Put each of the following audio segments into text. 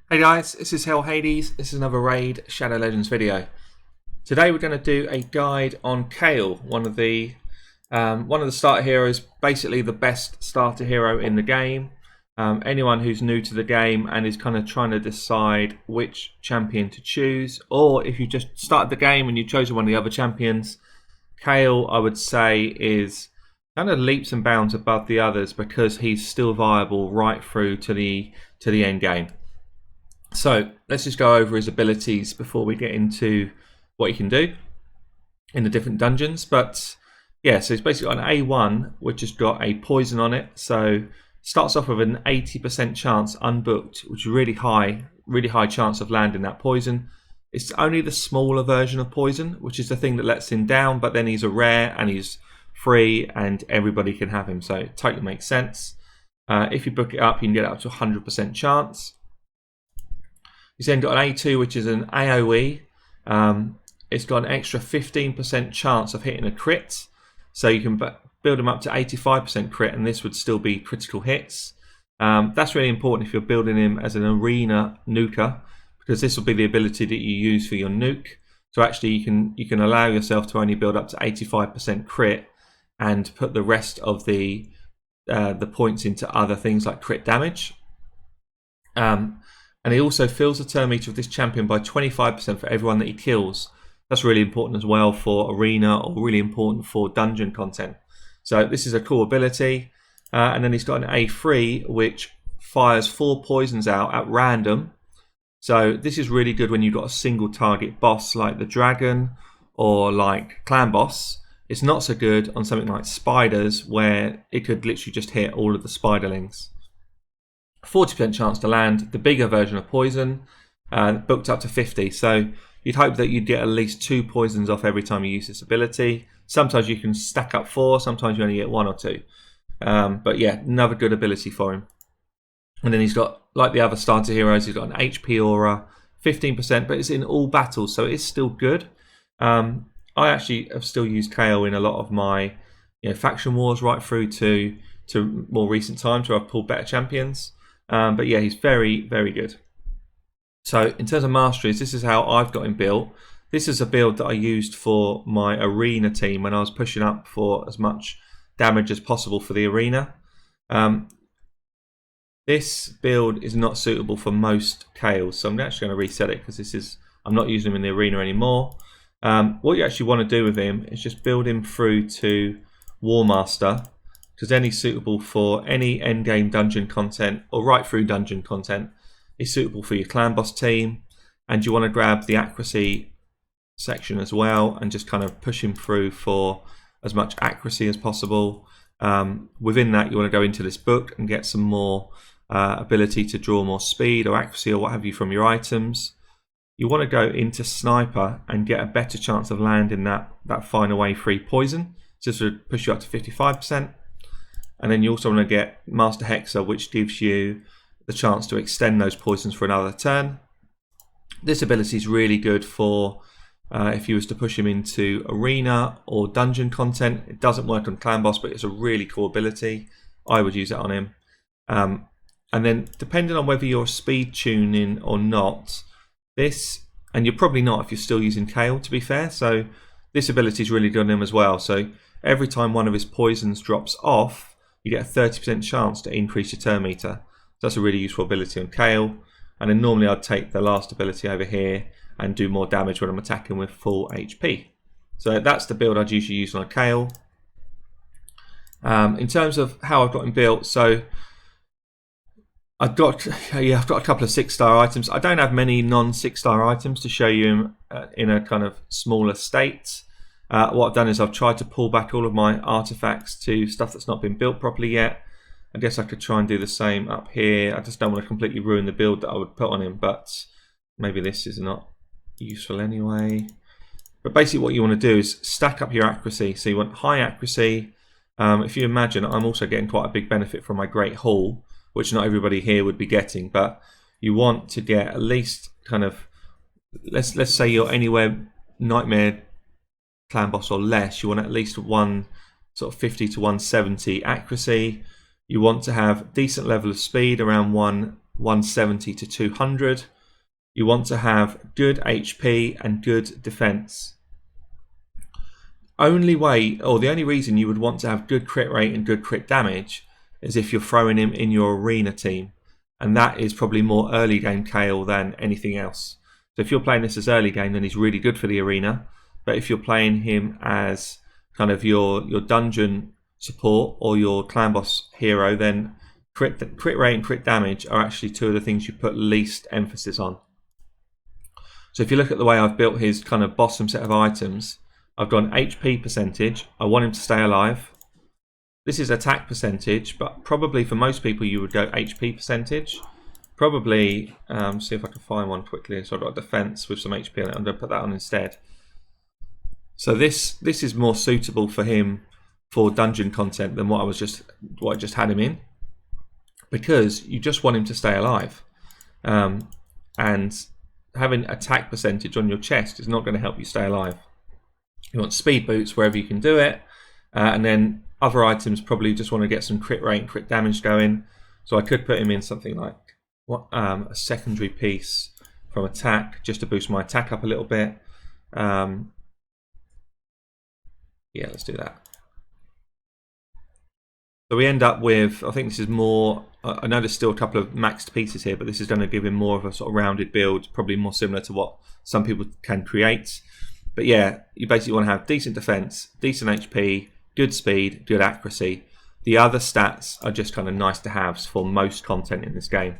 Hey guys, this is Hell Hades. This is another Raid Shadow Legends video. Today we're going to do a guide on KAEL, one of the starter heroes, basically the best starter hero in the game. Anyone who's new to the game and is kind of trying to decide which champion to choose, or if you just started the game and you've chosen one of the other champions, KAEL I would say is kind of leaps and bounds above the others because he's still viable right through to the end game. So let's just go over his abilities before we get into what he can do in the different dungeons. But yeah, so he's basically got an A1 which has got a poison on it. So starts off with an 80% chance unbooked, which is really high chance of landing that poison. It's only the smaller version of poison, which is the thing that lets him down, but then he's a rare and he's free and everybody can have him, so it totally makes sense. If you book it up, you can get it up to 100% chance. He's then got an A2, which is an AoE. It's got an extra 15% chance of hitting a crit. So you can build them up to 85% crit, and this would still be critical hits. That's really important if you're building him as an arena nuker, because this will be the ability that you use for your nuke. So actually you can allow yourself to only build up to 85% crit and put the rest of the points into other things like crit damage. And he also fills the turn meter of this champion by 25% for everyone that he kills. That's really important as well for arena, or really important for dungeon content. So this is a cool ability. And then he's got an A3 which fires 4 poisons out at random. So this is really good when you've got a single target boss like the dragon or like Clanboss. It's not so good on something like spiders, where it could literally just hit all of the spiderlings. 40% chance to land the bigger version of poison, booked up to 50. So you'd hope that you'd get at least 2 poisons off every time you use this ability. Sometimes you can stack up 4, sometimes you only get 1 or 2. But yeah, another good ability for him. And then he's got, like the other starter heroes, he's got an HP aura, 15%, but it's in all battles, so it is still good. I actually have still used KAEL in a lot of my faction wars right through to more recent times where I've pulled better champions. But yeah, he's very, very good. So in terms of masteries, this is how I've got him built. This is a build that I used for my arena team when I was pushing up for as much damage as possible for the arena. This build is not suitable for most KAELs, so I'm actually going to reset it because I'm not using him in the arena anymore. What you actually want to do with him is just build him through to War Master, because then he's suitable for any endgame dungeon content, or right through dungeon content. He's suitable for your Clanboss team, and you want to grab the accuracy section as well and just kind of push him through for as much accuracy as possible. Within that, you want to go into this book and get some more ability to draw more speed or accuracy or what have you from your items. You want to go into Sniper and get a better chance of landing that final A3 poison. So this would push you up to 55%. And then you also want to get Master Hexer, which gives you the chance to extend those poisons for another turn. This ability is really good for if you was to push him into arena or dungeon content. It doesn't work on Clanboss, but it's a really cool ability. I would use it on him. And then depending on whether you're speed tuning or not, and you're probably not if you're still using KAEL, to be fair, so this ability is really good on him as well. So every time one of his poisons drops off, you get a 30% chance to increase your turn meter. So that's a really useful ability on KAEL. And then normally I'd take the last ability over here and do more damage when I'm attacking with full HP. So that's the build I'd usually use on a KAEL. In terms of how I've got him built, so I've got a couple of 6-star items. I don't have many non-6-star items to show you in a kind of smaller state. What I've done is I've tried to pull back all of my artifacts to stuff that's not been built properly yet. I guess I could try and do the same up here. I just don't want to completely ruin the build that I would put on him, but maybe this is not useful anyway. But basically what you want to do is stack up your accuracy. So you want high accuracy. If you imagine, I'm also getting quite a big benefit from my Great Hall, which not everybody here would be getting, but you want to get at least kind of, let's say you're anywhere Nightmare Clanboss or less, you want at least 150 to 170 accuracy. You want to have decent level of speed, around 170 to 200. You want to have good HP and good defense. Only way, or the only reason you would want to have good crit rate and good crit damage is if you're throwing him in your arena team, and that is probably more early game KAEL than anything else. So if you're playing this as early game, then he's really good for the arena. But if you're playing him as kind of your dungeon support or your Clanboss hero, then crit rate and crit damage are actually two of the things you put least emphasis on. So if you look at the way I've built his kind of bottom set of items, I've gone HP percentage. I want him to stay alive. This is attack percentage, but probably for most people you would go HP percentage. Probably, see if I can find one quickly. So I've got defense with some HP on it. I'm going to put that on instead. So this is more suitable for him for dungeon content than what I just had him in, because you just want him to stay alive, and having attack percentage on your chest is not going to help you stay alive. You want speed boots wherever you can do it, and then other items probably just want to get some crit rate and crit damage going. So I could put him in something like a secondary piece from attack just to boost my attack up a little bit. Yeah, let's do that. So we end up with, I think this is more, I know there's still a couple of maxed pieces here, but this is going to give him more of a sort of rounded build, probably more similar to what some people can create. But yeah, you basically want to have decent defense, decent HP, good speed, good accuracy. The other stats are just kind of nice to haves for most content in this game.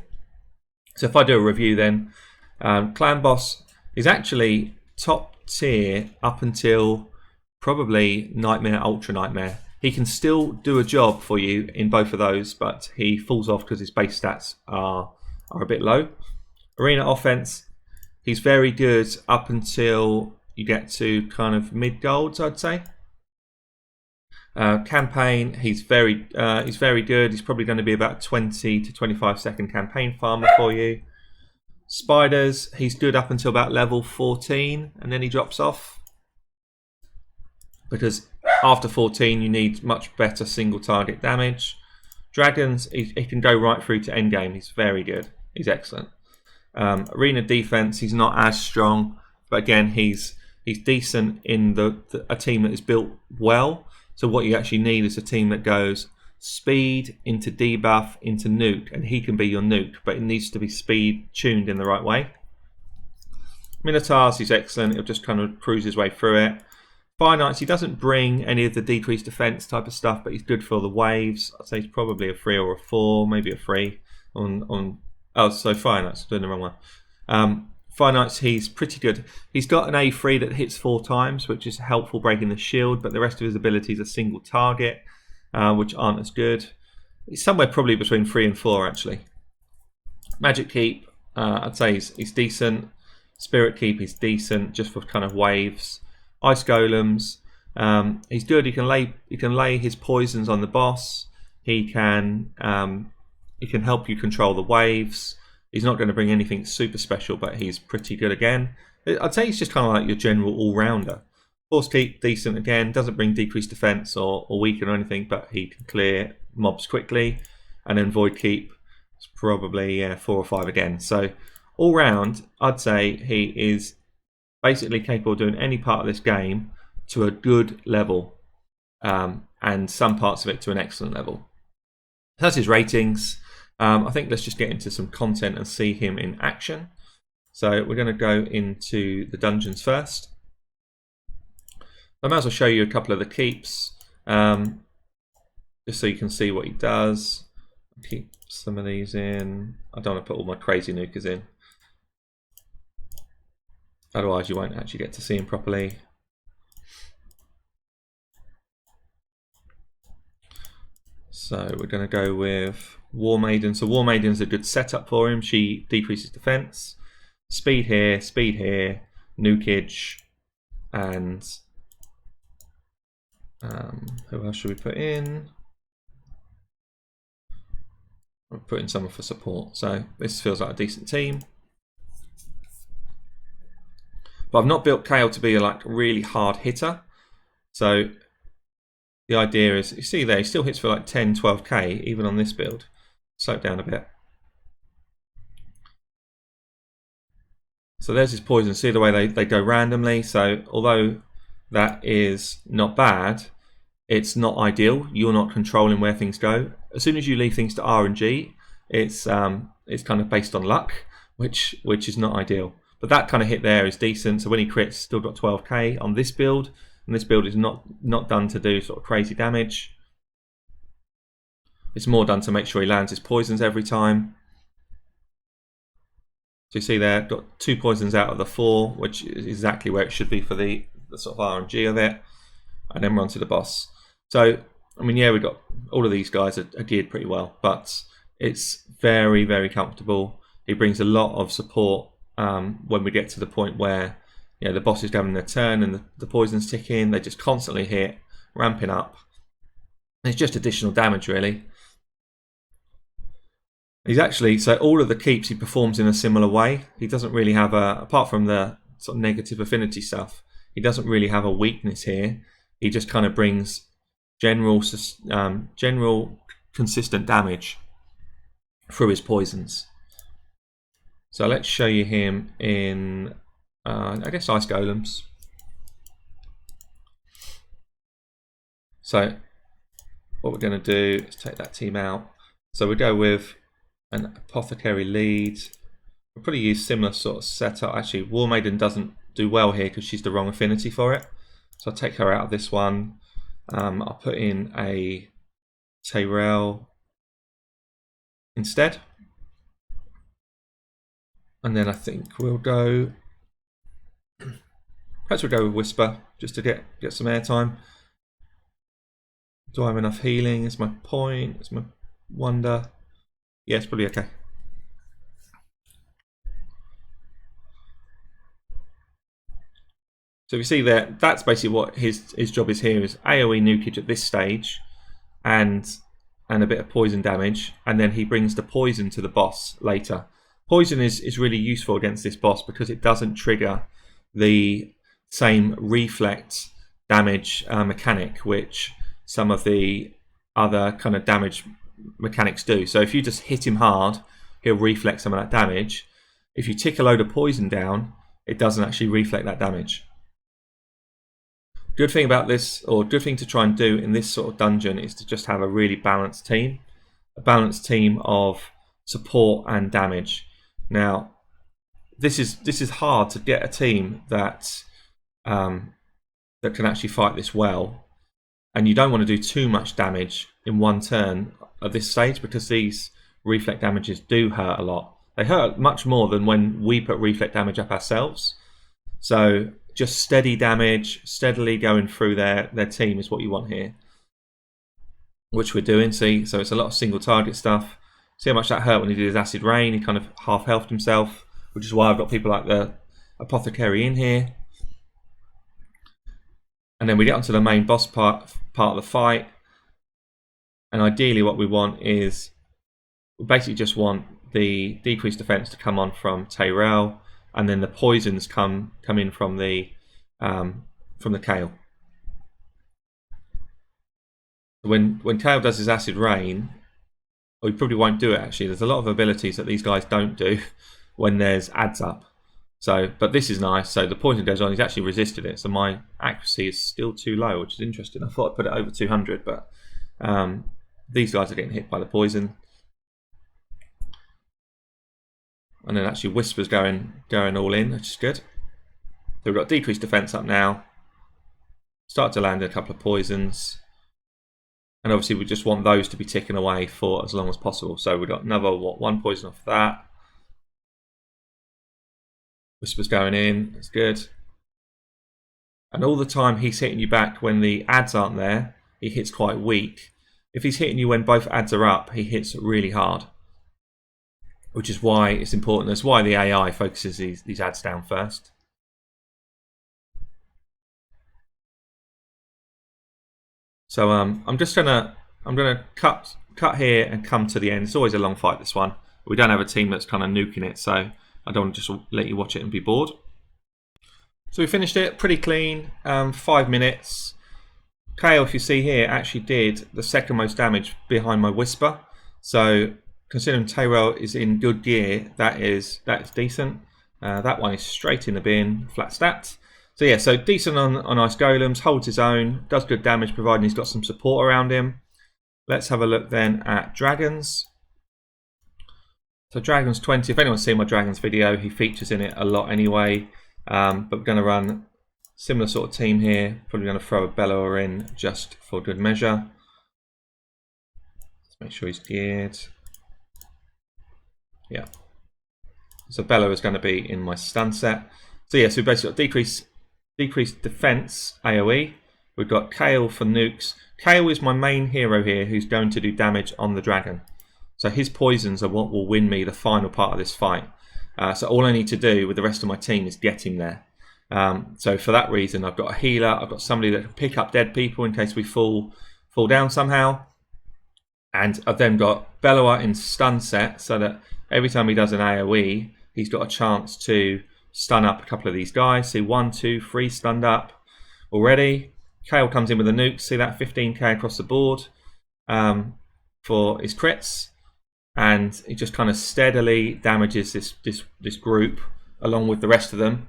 So if I do a review then, Clanboss is actually top tier up until probably Nightmare, Ultra Nightmare. He can still do a job for you in both of those, but he falls off because his base stats are a bit low. Arena offense, he's very good up until you get to kind of mid golds, I'd say. Campaign, he's very good. He's probably going to be about 20 to 25 second campaign farmer for you. Spiders, he's good up until about level 14, and then he drops off, because after 14 you need much better single target damage. Dragons, he can go right through to endgame. He's very good. He's excellent. Arena defense, he's not as strong, but again he's decent in a team that is built well. So what you actually need is a team that goes speed into debuff into nuke, and he can be your nuke, but it needs to be speed tuned in the right way. Minotaurs, he's excellent. He'll just kind of cruise his way through it. Fire Knights, he doesn't bring any of the decreased defense type of stuff, but he's good for the waves. I'd say he's probably a 3 or a 4, maybe a 3 on oh, so Fire Knights, doing the wrong one. Fire Knights, he's pretty good. He's got an A3 that hits 4 times, which is helpful breaking the shield, but the rest of his abilities are single target, which aren't as good. He's somewhere probably between 3 and 4 actually. Magic Keep, I'd say he's decent. Spirit Keep is decent just for kind of waves. Ice Golems, he's good. He can lay his poisons on the boss. He can help you control the waves. He's not going to bring anything super special, but he's pretty good again. I'd say he's just kind of like your general all-rounder. Force Keep, decent again. Doesn't bring decreased defense or weaken or anything, but he can clear mobs quickly. And then Void Keep, it's probably 4 or 5 again. So all round, I'd say he is basically capable of doing any part of this game to a good level, and some parts of it to an excellent level. So that's his ratings. I think let's just get into some content and see him in action. So we're going to go into the dungeons first. I might as well show you a couple of the keeps, just so you can see what he does. I'll keep some of these in. I don't want to put all my crazy nukers in, otherwise you won't actually get to see him properly. So we're going to go with War Maiden. So War Maiden's a good setup for him. She decreases defense. Speed here, nukage, and who else should we put in? We'll put in someone for support. So this feels like a decent team. But I've not built KAEL to be a really hard hitter. So the idea is, you see there, he still hits for like 10, 12k even on this build. Slow it down a bit. So there's his poison. See the way they go randomly. So although that is not bad, it's not ideal. You're not controlling where things go. As soon as you leave things to RNG, it's kind of based on luck, which is not ideal. But that kind of hit there is decent. So when he crits, still got 12k on this build, and this build is not done to do sort of crazy damage. It's more done to make sure he lands his poisons every time. So you see there, got 2 poisons out of the 4, which is exactly where it should be for the sort of RNG of it. And then we're on to the boss. So, I mean, yeah, we've got all of these guys are geared pretty well, but it's very, very comfortable. He brings a lot of support when we get to the point where, you know, the boss is having their turn and the poison's ticking. They just constantly hit, ramping up. It's just additional damage, really. He's actually, so all of the keeps he performs in a similar way. He doesn't really have apart from the sort of negative affinity stuff, he doesn't really have a weakness here. He just kind of brings general consistent damage through his poisons. So let's show you him in, I guess, Ice Golems. So what we're going to do is take that team out. So we go with an Apothecary lead. We'll probably use similar sort of setup. Actually, War Maiden doesn't do well here because she's the wrong affinity for it. So I'll take her out of this one. I'll put in a Tyrell instead. And then I think we'll go, perhaps we'll go with Whisper just to get some airtime. Do I have enough healing? Is my point? Is my wonder? Yeah, it's probably okay. So we see there, that's basically what his job is here, is AoE nukage at this stage and a bit of poison damage, and then he brings the poison to the boss later. Poison is really useful against this boss because it doesn't trigger the same reflect damage mechanic which some of the other kind of damage mechanics do. So if you just hit him hard, he'll reflect some of that damage. If you tick a load of poison down, it doesn't actually reflect that damage. Good thing about this, or good thing to try and do in this sort of dungeon, is to just have a really balanced team. A balanced team of support and damage. Now, this is hard to get a team that that can actually fight this well, and you don't want to do too much damage in one turn at this stage because these reflect damages do hurt a lot. They hurt much more than when we put reflect damage up ourselves. So just steady damage, steadily going through their team is what you want here, which we're doing. See, so it's a lot of single target stuff. See how much that hurt when he did his acid rain. He kind of half healthed himself, which is why I've got people like the Apothecary in here. And then we get onto the main boss part of the fight. And ideally what we want is, we basically just want the decreased defense to come on from Tyrell, and then the poisons come in from the KAEL. When KAEL does his acid rain, or he probably won't do it actually. There's a lot of abilities that these guys don't do when there's ads up. So, but this is nice. So the poison goes on. He's actually resisted it. So my accuracy is still too low, which is interesting. I thought I'd put it over 200, but these guys are getting hit by the poison. And then actually Whisper's going all in, which is good. So we've got decreased defense up now. Start to land a couple of poisons. And obviously we just want those to be ticking away for as long as possible. So we've got another, one poison off that. Whisper's going in, that's good. And all the time he's hitting you back when the ads aren't there, he hits quite weak. If he's hitting you when both ads are up, he hits really hard. Which is why it's important. That's why the AI focuses these ads down first. So I'm gonna cut here and come to the end. It's always a long fight, this one. We don't have a team that's kind of nuking it, so I don't want to just let you watch it and be bored. So we finished it pretty clean, 5 minutes. KAEL, if you see here, actually did the second most damage behind my Whisper. So considering Tyrell is in good gear, that is decent. That one is straight in the bin, flat stat. So yeah, so decent on ice golems, holds his own, does good damage providing he's got some support around him. Let's have a look then at dragons. So dragons 20, if anyone's seen my dragons video, he features in it a lot anyway. But we're going to run similar sort of team here. Probably going to throw a bellower in just for good measure. Let's make sure he's geared. Yeah. So bellower is going to be in my stun set. So yeah, so we basically got decreased defense AoE. We've got KAEL for nukes. KAEL is my main hero here who's going to do damage on the dragon. So his poisons are what will win me the final part of this fight. So all I need to do with the rest of my team is get him there. So for that reason, I've got a healer. I've got somebody that can pick up dead people in case we fall down somehow. And I've then got Bellower in stun set so that every time he does an AoE, he's got a chance to stun up a couple of these guys. See, 1, 2, 3 stunned up already. KAEL comes in with a nuke. See that 15k across the board for his crits. And it just kind of steadily damages this group along with the rest of them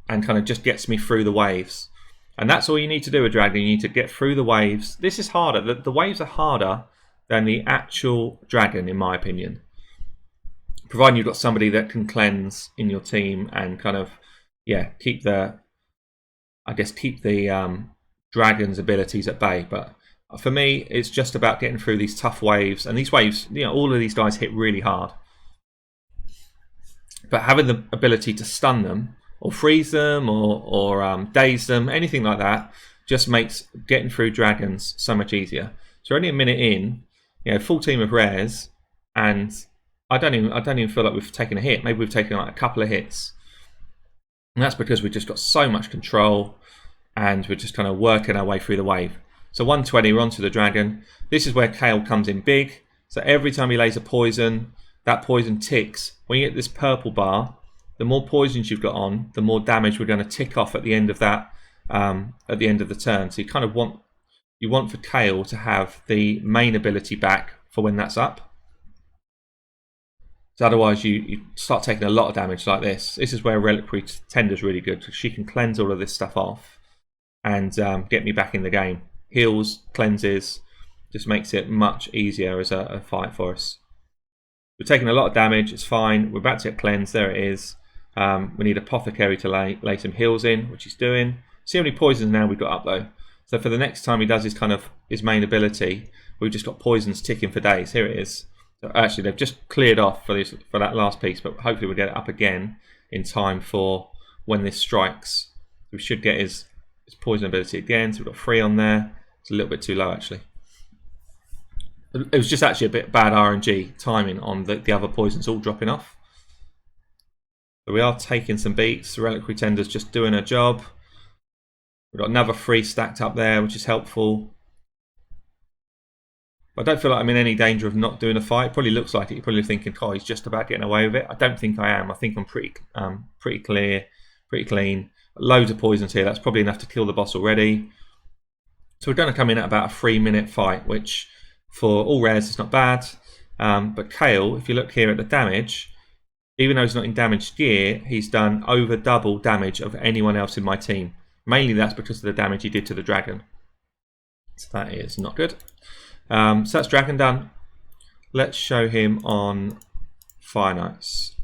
and kind of just gets me through the waves. And that's all you need to do with dragon. You need to get through the waves. This is harder. The waves are harder than the actual dragon, in my opinion. Providing you've got somebody that can cleanse in your team and kind of, yeah, keep the dragon's abilities at bay. But for me, it's just about getting through these tough waves. And these waves, you know, all of these guys hit really hard. But having the ability to stun them, or freeze them, or daze them, anything like that, just makes getting through dragons so much easier. So we're only a minute in, you know, full team of rares, and I don't even feel like we've taken a hit. Maybe we've taken like a couple of hits. And that's because we've just got so much control, and we're just kind of working our way through the wave. So 120, we're onto the dragon. This is where KAEL comes in big. So every time he lays a poison, that poison ticks. When you get this purple bar, the more poisons you've got on, the more damage we're going to tick off at the end of that, at the end of the turn. So you kind of want for KAEL to have the main ability back for when that's up. So otherwise you start taking a lot of damage like this. This is where Reliquary Tender is really good because she can cleanse all of this stuff off and get me back in the game. Heals, cleanses, just makes it much easier as a fight for us. We're taking a lot of damage, it's fine. We're about to get cleansed, there it is. We need Apothecary to lay some heals in, which he's doing. See how many poisons now we've got up though. So for the next time he does his main ability, we've just got poisons ticking for days. Here it is. So actually they've just cleared off for that last piece, but hopefully we'll get it up again in time for when this strikes. We should get his poison ability again. So we've got 3 on there. It's a little bit too low actually. It was just actually a bit bad RNG timing on the other poisons all dropping off. So we are taking some beats. The Reliquary Tender's just doing her job. We've got another 3 stacked up there, which is helpful. But I don't feel like I'm in any danger of not doing a fight. It probably looks like it. You're probably thinking, "Oh, he's just about getting away with it." I don't think I am. I think I'm pretty clear, pretty clean. Loads of poisons here. That's probably enough to kill the boss already. So we're going to come in at about a 3-minute fight, which for all rares is not bad. But KAEL, if you look here at the damage, even though he's not in damaged gear, he's done over double damage of anyone else in my team. Mainly that's because of the damage he did to the dragon. So that is not good. So that's dragon done. Let's show him on Fire Knights.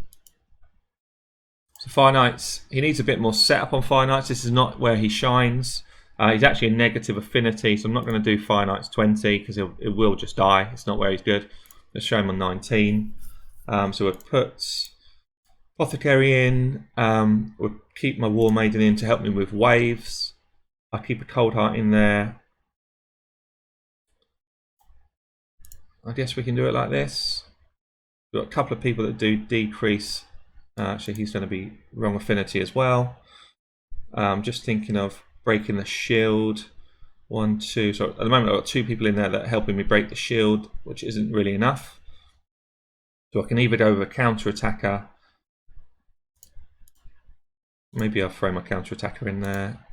So Fire Knights, he needs a bit more setup on Fire Knights. This is not where he shines. He's actually a negative affinity, so I'm not going to do Fire Knights 20 because it will just die. It's not where he's good. Let's show him on 19. So we'll put Apothecary in. We'll keep my War Maiden in to help me with waves. I'll keep a Cold Heart in there. I guess we can do it like this. We've got a couple of people that do decrease. Actually, he's going to be wrong affinity as well. Just thinking of breaking the shield. 1, 2. So at the moment I've got 2 people in there that are helping me break the shield, which isn't really enough. So I can either go with a counter attacker. Maybe I'll throw my counter attacker in there.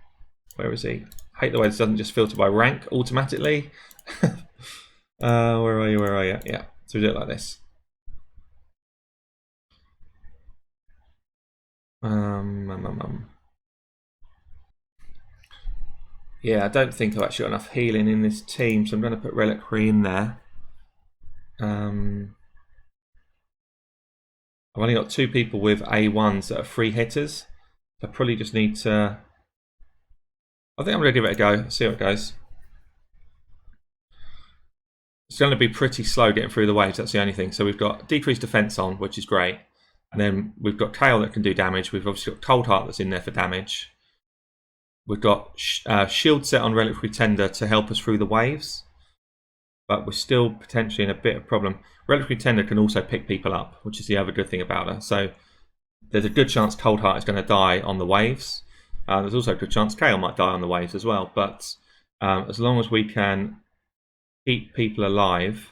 Where is he? I hate the way this doesn't just filter by rank automatically. Where are you? Where are you? Yeah. So we do it like this. Yeah, I don't think I've actually got enough healing in this team, so I'm going to put Reliquary in there. I've only got 2 people with A1s that are free hitters. I probably just need to... I think I'm going to give it a go, see how it goes. It's going to be pretty slow getting through the waves, that's the only thing. So we've got decreased defense on, which is great. And then we've got KAEL that can do damage. We've obviously got Cold Heart that's in there for damage. We've got shield set on Reliquary Tender to help us through the waves. But we're still potentially in a bit of problem. Reliquary Tender can also pick people up, which is the other good thing about her. So there's a good chance Cold Heart is going to die on the waves. There's also a good chance KAEL might die on the waves as well. But as long as we can keep people alive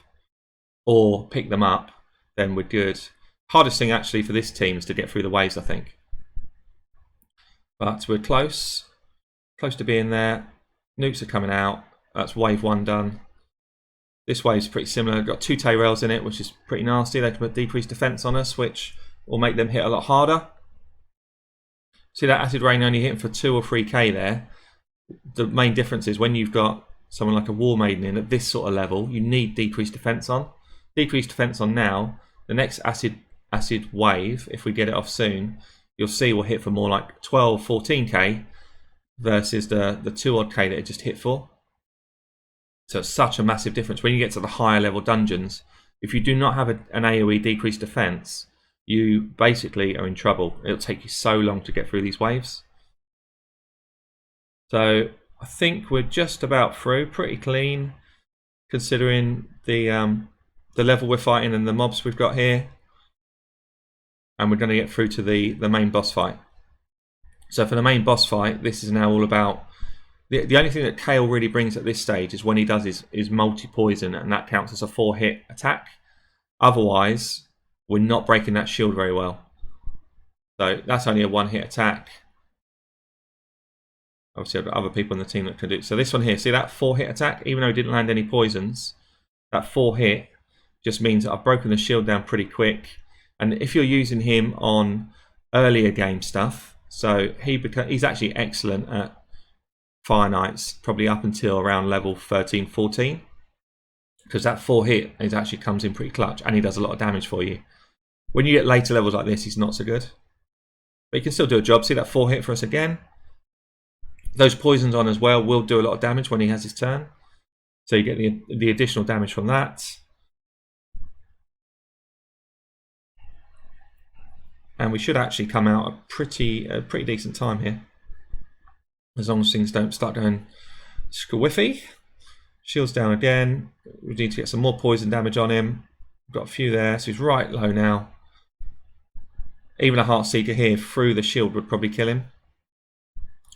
or pick them up, then we're good. Hardest thing actually for this team is to get through the waves, I think. But we're close to being there. Nukes are coming out. That's wave 1 done. This wave's pretty similar. Got 2 Tayrels in it, which is pretty nasty. They can put decreased defense on us, which will make them hit a lot harder. See that Acid Rain only hitting for 2 or 3k there. The main difference is when you've got someone like a War Maiden in at this sort of level, you need decreased defense on. Decreased defense on now. The next acid wave, if we get it off soon, you'll see will hit for more like 12, 14k versus the 2 odd k that it just hit for. So it's such a massive difference. When you get to the higher level dungeons, if you do not have an AoE decreased defense, you basically are in trouble. It'll take you so long to get through these waves. So I think we're just about through, pretty clean, considering the level we're fighting and the mobs we've got here. And we're going to get through to the main boss fight. So for the main boss fight, this is now all about... The only thing that KAEL really brings at this stage is when he does his multi-poison, and that counts as a 4-hit attack. Otherwise, we're not breaking that shield very well. So that's only a 1-hit attack. Obviously, I've got other people in the team that can do it. So this one here, see that 4-hit attack? Even though he didn't land any poisons, that 4-hit just means that I've broken the shield down pretty quick. And if you're using him on earlier game stuff, so he's actually excellent at Fire Knights, probably up until around level 13, 14. Because that 4-hit actually comes in pretty clutch, and he does a lot of damage for you. When you get later levels like this, he's not so good. But he can still do a job. See that 4-hit for us again? Those poisons on as well will do a lot of damage when he has his turn. So you get the additional damage from that. And we should actually come out a pretty decent time here. As long as things don't start going squiffy. Shield's down again. We need to get some more poison damage on him. We've got a few there, so he's right low now. Even a Heartseeker here through the shield would probably kill him.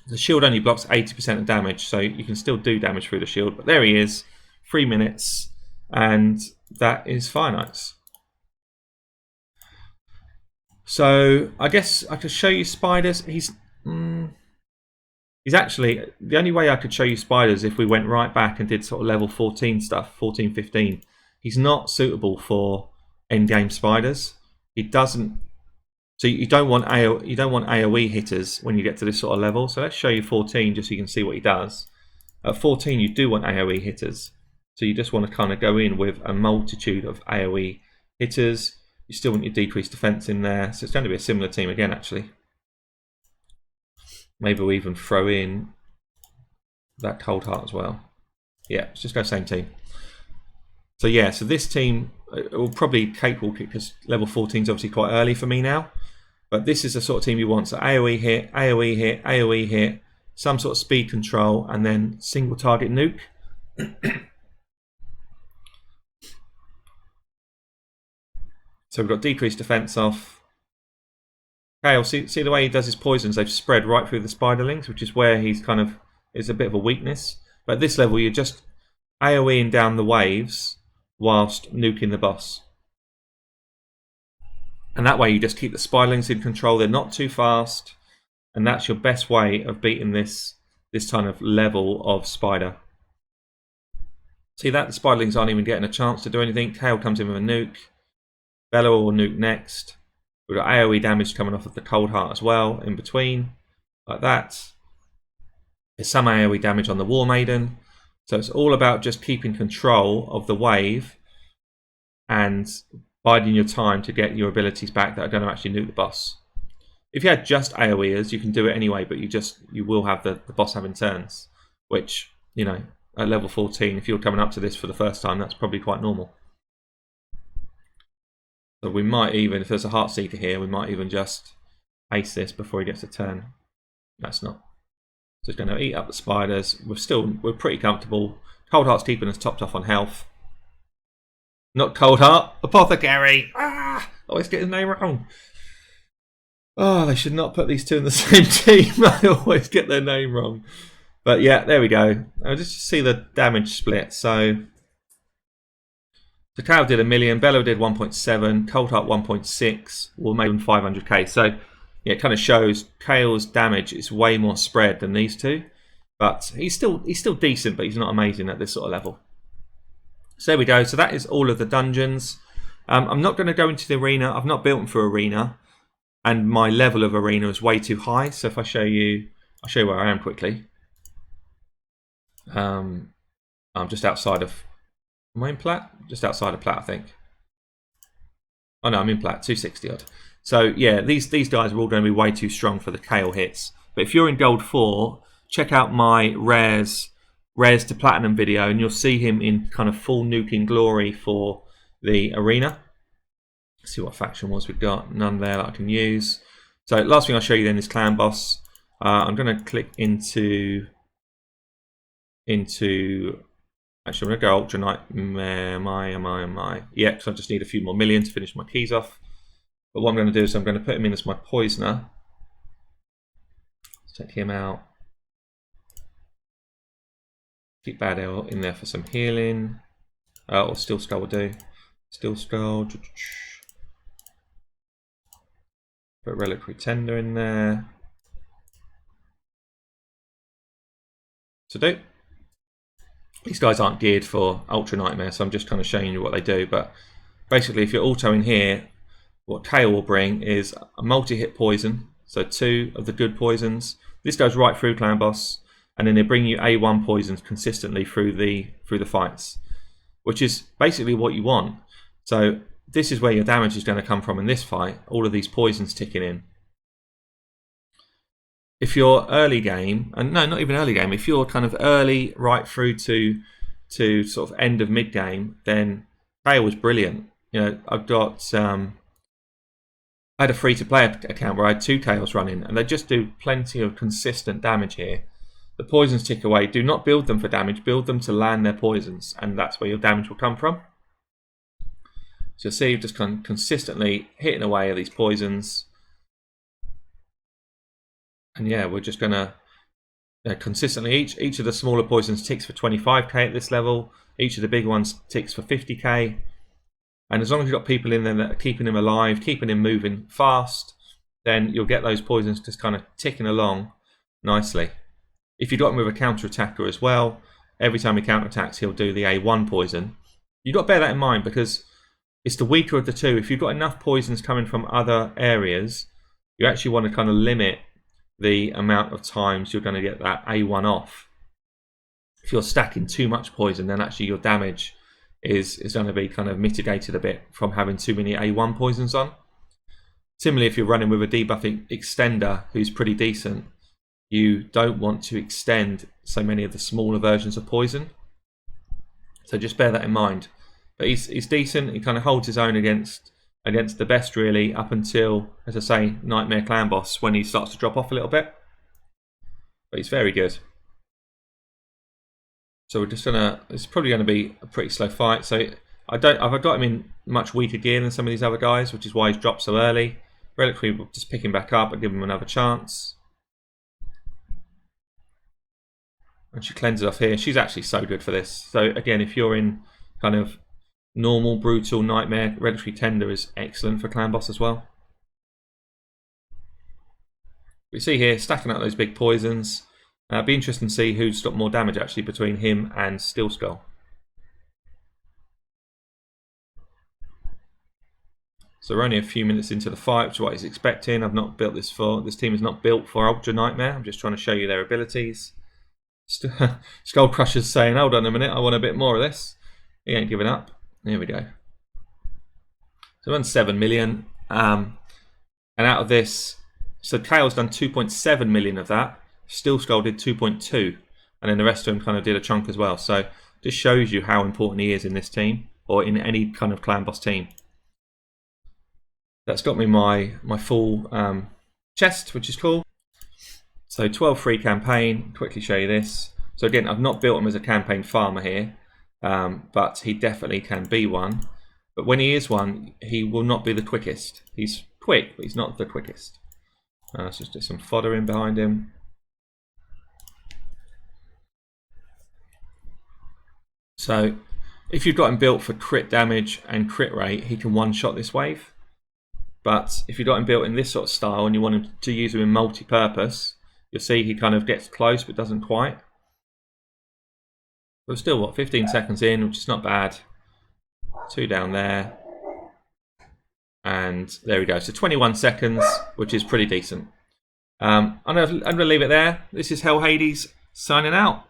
The shield only blocks 80% of damage, so you can still do damage through the shield. But there he is, 3 minutes, and that is Fire Knights. So I guess I could show you spiders. He's actually, the only way I could show you spiders if we went right back and did sort of level 14 stuff, 14, 15. He's not suitable for endgame spiders. He doesn't. So you don't want AoE hitters when you get to this sort of level. So let's show you 14 just so you can see what he does. At 14 you do want AoE hitters. So you just want to kind of go in with a multitude of AoE hitters. You still want your decreased defense in there. So it's going to be a similar team again actually. Maybe we'll even throw in that Cold Heart as well. Yeah, let's just go same team. So yeah, so this team will probably cakewalk it because level 14 is obviously quite early for me now. But this is the sort of team you want. So AoE hit, AoE hit, AoE hit, some sort of speed control, and then single target nuke. So we've got decreased defense off. KAEL, see the way he does his poisons, they've spread right through the spiderlings, which is where he's kind of is a bit of a weakness. But at this level, you're just AoEing down the waves whilst nuking the boss. And that way you just keep the spiderlings in control, they're not too fast, and that's your best way of beating this kind of level of spider. See that? The spiderlings aren't even getting a chance to do anything. KAEL comes in with a nuke. Bella will nuke next. We've got AoE damage coming off of the Cold Heart as well, in between, like that. There's some AoE damage on the War Maiden. So it's all about just keeping control of the wave and biding your time to get your abilities back that are going to actually nuke the boss. If you had just AoEers, you can do it anyway, but you will have the boss having turns, which, you know, at level 14, if you're coming up to this for the first time, that's probably quite normal. So we might even, if there's a Heartseeker here, we might even just ace this before he gets a turn. That's not. So it's going to eat up the spiders. We're pretty comfortable. Cold Heart's keeping us topped off on health. Not Cold Heart, Apothecary. Ah, always get his name wrong. Oh, they should not put these two in the same team. I always get their name wrong. But yeah, there we go. I'll just see the damage split. So KAEL did 1 million, Bello did 1.7, Cold Heart 1.6, War Maiden 500k. So yeah, it kind of shows KAEL's damage is way more spread than these two. But he's still decent, but he's not amazing at this sort of level. So there we go. So that is all of the dungeons. I'm not going to go into the arena. I've not built them for arena, and my level of arena is way too high. So if I show you, I'll show you where I am quickly. I'm just outside of. Am I in plat? Just outside of plat, I think. Oh no, I'm in plat, 260 odd. So yeah, these guys are all going to be way too strong for the KAEL hits. But if you're in gold 4, check out my rares to platinum video, and you'll see him in kind of full nuking glory for the arena. Let's see what faction was we've got. None there that I can use. So last thing I'll show you then is Clanboss. I'm going to click into. Actually, I'm going to go Ultra Knight. Yeah, because I just need a few more million to finish my keys off. But what I'm going to do is I'm going to put him in as my poisoner. Let's take him out. Keep Bad Ale in there for some healing. Or Steel Skull will do. Steel Skull. Put Reliquary Tender in there. So do. These guys aren't geared for Ultra Nightmare, so I'm just kind of showing you what they do. But basically, if you're auto in here, what KAEL will bring is a multi-hit poison. So 2 of the good poisons. This goes right through Clanboss, and then they bring you A1 poisons consistently through the fights, which is basically what you want. So this is where your damage is going to come from in this fight. All of these poisons ticking in. If you're early game, and no, not even early game, if you're kind of early right through to sort of end of mid game, then KAEL was brilliant. You know, I've got I had a free to play account where I had 2 KAELs running, and they just do plenty of consistent damage here. The poisons tick away. Do not build them for damage. Build them to land their poisons, and that's where your damage will come from. So you'll see just kind of consistently hitting away at these poisons. And yeah, we're just going to consistently, each of the smaller poisons ticks for 25k at this level. Each of the big ones ticks for 50k. And as long as you've got people in there that are keeping him alive, keeping him moving fast, then you'll get those poisons just kind of ticking along nicely. If you've got him with a counter-attacker as well, every time he counter-attacks, he'll do the A1 poison. You've got to bear that in mind because it's the weaker of the two. If you've got enough poisons coming from other areas, you actually want to kind of limit the amount of times you're going to get that A1 off. If you're stacking too much poison, then actually your damage is going to be kind of mitigated a bit from having too many A1 poisons on. Similarly, if you're running with a debuffing extender who's pretty decent, you don't want to extend so many of the smaller versions of poison. So just bear that in mind. But he's decent. He kind of holds his own against the best really up until, as I say, Nightmare Clanboss, when he starts to drop off a little bit. But he's very good. So we're just gonna. It's probably going to be a pretty slow fight. So I've got him in much weaker gear than some of these other guys, which is why he's dropped so early. Reliquary will just pick him back up and give him another chance. And she cleanses off here. She's actually so good for this. So again, if you're in kind of normal, brutal, nightmare, Reliquary Tender is excellent for Clanboss as well. We see here stacking up those big poisons. Be interesting to see who's got more damage actually between him and Steel Skull. So we're only a few minutes into the fight, which is what he's expecting. I've not built this for, this team is not built for Ultra Nightmare. I'm just trying to show you their abilities. Skull Crusher's saying, hold on a minute, I want a bit more of this. He ain't giving up. Here we go. So we're on 7 million. And out of this, so KAEL's done 2.7 million of that. Still Skull did 2.2. And then the rest of them kind of did a chunk as well. So just shows you how important he is in this team, or in any kind of Clanboss team. That's got me my full chest, which is cool. So 12 free campaign, quickly show you this. So again, I've not built him as a campaign farmer here, but he definitely can be one. But when he is one, he will not be the quickest. He's quick, but he's not the quickest. Let's just do some fodder in behind him. So if you've got him built for crit damage and crit rate, he can one-shot this wave. But if you've got him built in this sort of style and you want him to use him in multi-purpose, you'll see he kind of gets close but doesn't quite. But still, what, 15 seconds in, which is not bad. 2 down there. And there we go. So 21 seconds, which is pretty decent. I'm going to leave it there. This is Hell Hades signing out.